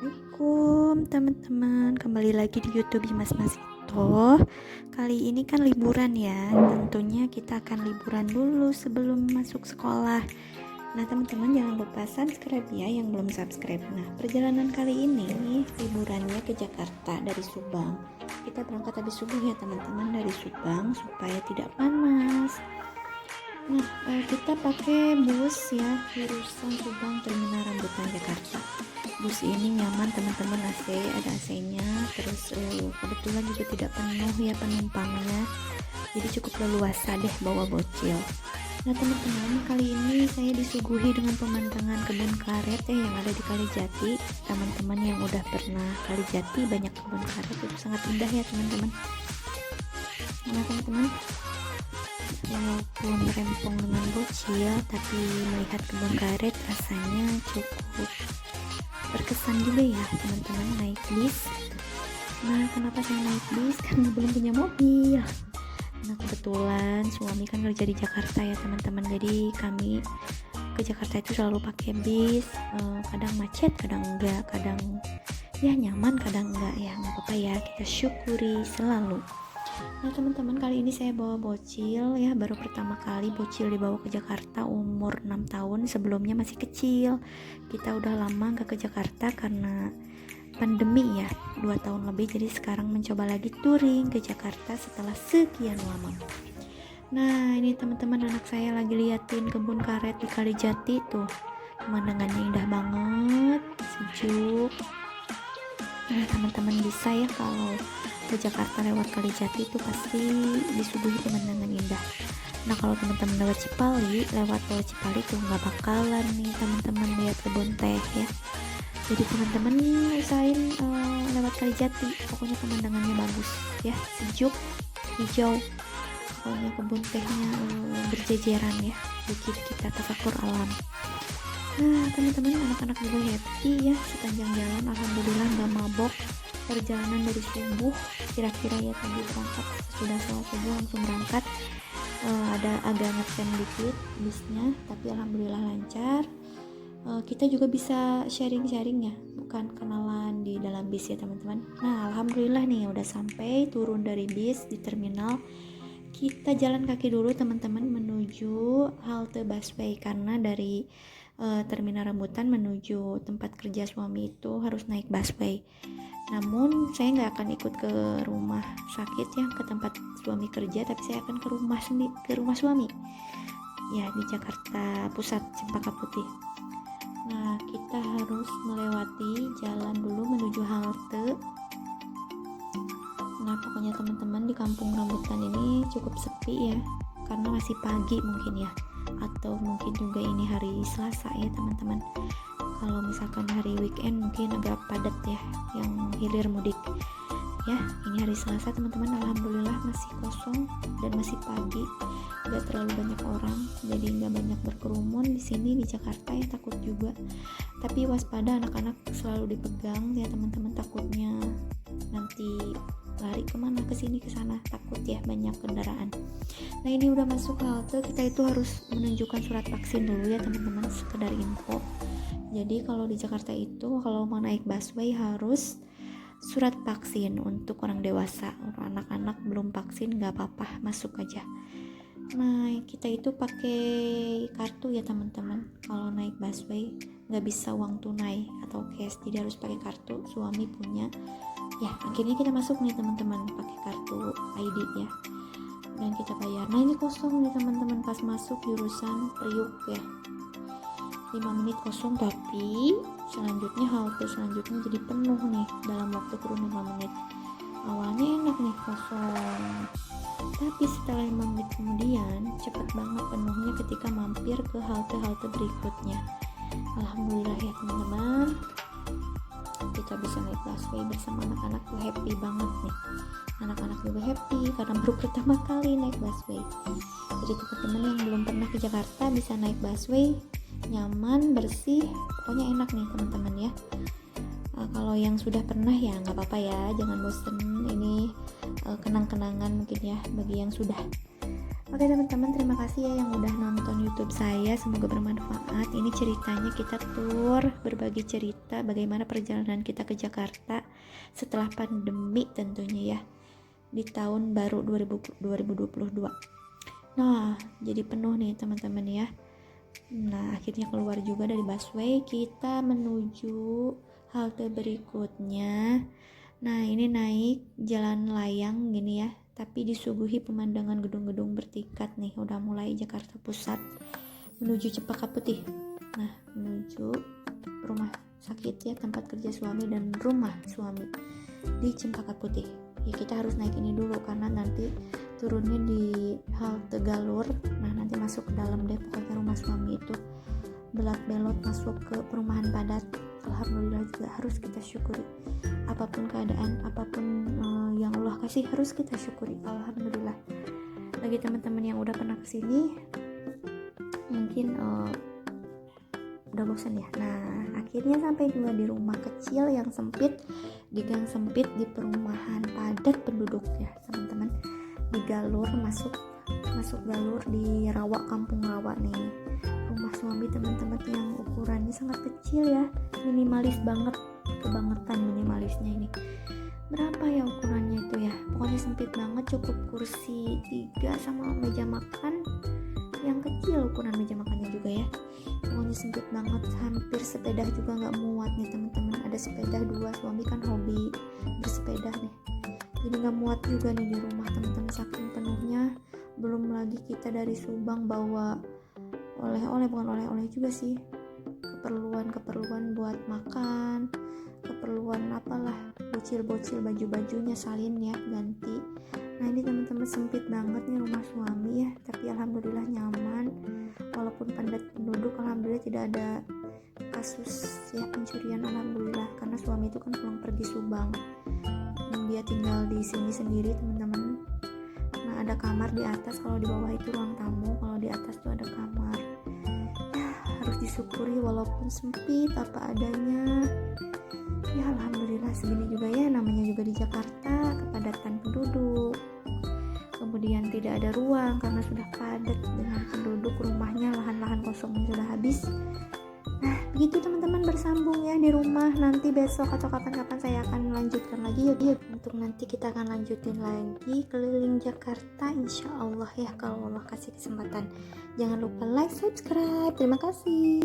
Assalamualaikum teman-teman, kembali lagi di YouTube Mas Masito. Kali ini kan liburan ya, tentunya kita akan liburan dulu sebelum masuk sekolah. Nah teman-teman jangan lupa subscribe ya yang belum subscribe. Nah perjalanan kali ini liburannya ke Jakarta dari Subang. Kita berangkat habis subuh ya teman-teman dari Subang supaya tidak panas. Nah kita pakai bus ya jurusan Subang Terminal Rambutan Jakarta. Bus ini nyaman teman-teman, AC ada AC-nya, terus kebetulan juga tidak penuh ya penumpangnya, jadi cukup leluasa deh bawa bocil. Nah teman-teman, kali ini saya disuguhi dengan pemandangan kebun karet ya yang ada di Kalijati. Teman-teman yang udah pernah Kalijati, banyak kebun karet, itu sangat indah ya teman-teman. Nah teman-teman, walaupun rempong dengan bocil, tapi melihat kebun karet rasanya cukup berkesan juga ya teman-teman naik bis. Nah kenapa saya naik bis? Karena belum punya mobil. Nah kebetulan suami kan kerja di Jakarta ya teman-teman, jadi kami ke Jakarta itu selalu pakai bis. Kadang macet, kadang enggak, kadang ya nyaman, kadang enggak, ya nggak apa-apa ya, kita syukuri selalu. Nah teman-teman, kali ini saya bawa bocil ya, baru pertama kali bocil dibawa ke Jakarta umur 6 tahun, sebelumnya masih kecil. Kita udah lama gak ke Jakarta karena pandemi ya, 2 tahun lebih, jadi sekarang mencoba lagi touring ke Jakarta setelah sekian lama. Nah ini teman-teman, anak saya lagi liatin kebun karet di Kalijati tuh, pemandangannya indah banget, sejuk. Nah teman-teman bisa ya kalau ke Jakarta lewat Kalijati itu pasti disuguhi pemandangan indah. Nah kalau teman-teman lewat Cipali, lewat tol Cipali tuh nggak bakalan nih teman-teman lihat kebun teh ya. Jadi teman-teman usahain lewat Kalijati, pokoknya pemandangannya bagus ya, sejuk, hijau, pokoknya kebun tehnya berjejeran ya, bikin kita tafakur alam. Nah teman-teman, anak-anak juga happy ya sepanjang jalan, alhamdulillah nggak mabok. Perjalanan dari subuh kira-kira ya, tadi berangkat sudah sholat subuh langsung berangkat. Ada agak ngetem dikit bisnya, tapi alhamdulillah lancar. Kita juga bisa sharing-sharing ya, bukan kenalan di dalam bis ya teman-teman. Nah alhamdulillah nih udah sampai, turun dari bis di terminal. Kita jalan kaki dulu teman-teman menuju halte busway, karena dari terminal Rambutan menuju tempat kerja suami itu harus naik busway. Namun saya nggak akan ikut ke rumah sakit ya, ke tempat suami kerja, tapi saya akan ke rumah suami ya di Jakarta Pusat, Cempaka Putih. Nah kita harus melewati jalan dulu menuju halte. Nah pokoknya teman-teman, di Kampung Rambutan ini cukup sepi ya, karena masih pagi mungkin ya, atau mungkin juga ini hari Selasa ya teman-teman. Kalau misalkan hari weekend mungkin agak padat ya yang hilir mudik ya. Ini hari Selasa teman-teman, alhamdulillah masih kosong dan masih pagi, gak terlalu banyak orang, jadi gak banyak berkerumun di sini di Jakarta ya, takut juga. Tapi waspada, anak-anak selalu dipegang ya teman-teman, takutnya nanti lari kemana, kesini kesana, takut ya banyak kendaraan. Nah ini udah masuk halte, kita itu harus menunjukkan surat vaksin dulu ya teman-teman, sekedar info. Jadi kalau di Jakarta itu kalau mau naik busway harus surat vaksin untuk orang dewasa. Untuk anak-anak belum vaksin nggak apa-apa, masuk aja. Nah kita itu pakai kartu ya teman-teman. Kalau naik busway nggak bisa uang tunai atau cash, jadi harus pakai kartu, suami punya. Ya akhirnya kita masuk nih teman-teman pakai kartu ID ya, dan kita bayar. Nah ini kosong nih teman-teman, pas masuk jurusan Priuk ya, 5 menit kosong, tapi selanjutnya halte selanjutnya jadi penuh nih dalam waktu kurun 5 menit. Awalnya enak nih kosong, tapi setelah 5 menit kemudian cepet banget penuhnya ketika mampir ke halte-halte berikutnya. Alhamdulillah ya teman-teman, kita bisa naik busway bersama anak-anak tuh happy banget nih. Anak-anak juga happy karena baru pertama kali naik busway. Jadi teman-teman yang belum pernah ke Jakarta bisa naik busway, nyaman, bersih, pokoknya enak nih teman-teman ya. Kalau yang sudah pernah ya nggak apa-apa ya, jangan bosen, ini kenang-kenangan mungkin ya bagi yang sudah. Oke teman-teman, terima kasih ya yang udah nonton YouTube saya, semoga bermanfaat. Ini ceritanya kita tur berbagi cerita bagaimana perjalanan kita ke Jakarta setelah pandemi tentunya ya, di tahun baru 2022. Nah, jadi penuh nih teman-teman ya. Nah, akhirnya keluar juga dari busway, kita menuju halte berikutnya. Nah, ini naik jalan layang gini ya, tapi disuguhi pemandangan gedung-gedung bertingkat nih. Udah mulai Jakarta Pusat menuju Cempaka Putih. Nah, menuju rumah sakit ya, tempat kerja suami dan rumah suami di Cempaka Putih. Ya kita harus naik ini dulu karena nanti turunnya di halte Galur. Nah, nanti masuk ke dalam deh, pokoknya rumah suami itu belot masuk ke perumahan padat. Alhamdulillah juga harus kita syukuri, apapun keadaan, apapun yang Allah kasih harus kita syukuri. Alhamdulillah. Bagi teman-teman yang udah pernah kesini mungkin udah bosan ya. Nah, akhirnya sampai juga di rumah kecil yang sempit, di gang sempit di perumahan padat penduduk ya teman-teman, di Galur, masuk Galur di Rawa, Kampung Rawa nih. Rumah suami teman-teman yang ukurannya sangat kecil ya, minimalis banget, kebangetan minimalisnya ini. Berapa ya ukurannya itu ya, pokoknya sempit banget, cukup kursi 3 sama meja makan yang kecil, ukuran meja makannya juga ya, pokoknya sempit banget, hampir sepeda juga nggak muat nih teman-teman. Ada sepeda 2, suami kan hobi bersepeda nih, jadi nggak muat juga nih di rumah teman-teman, saking penuhnya. Belum lagi kita dari Subang bawa oleh-oleh, bukan oleh-oleh juga sih, keperluan buat makan, keperluan apalah, bocil baju-bajunya salin ya, ganti. Nah, ini teman-teman sempit banget nih rumah suami ya, tapi alhamdulillah nyaman. Walaupun padat penduduk, alhamdulillah tidak ada kasus ya pencurian, alhamdulillah, karena suami itu kan pulang pergi Subang. Dia tinggal di sini sendiri teman-teman. Nah, ada kamar di atas, kalau di bawah itu ruang tamu, kalau di atas tuh ada kamar. Ya, harus disyukuri walaupun sempit apa adanya. Ya alhamdulillah, segini juga ya, namanya juga di Jakarta, kepadatan penduduk. Kemudian tidak ada ruang karena sudah padat dengan penduduk, rumahnya lahan-lahan kosongnya sudah habis. Nah, begitu teman-teman, bersambung ya di rumah. Nanti besok atau kapan-kapan saya akan lanjutkan lagi ya. Untuk nanti kita akan lanjutin lagi keliling Jakarta insya Allah ya, kalau Allah kasih kesempatan. Jangan lupa like, subscribe. Terima kasih.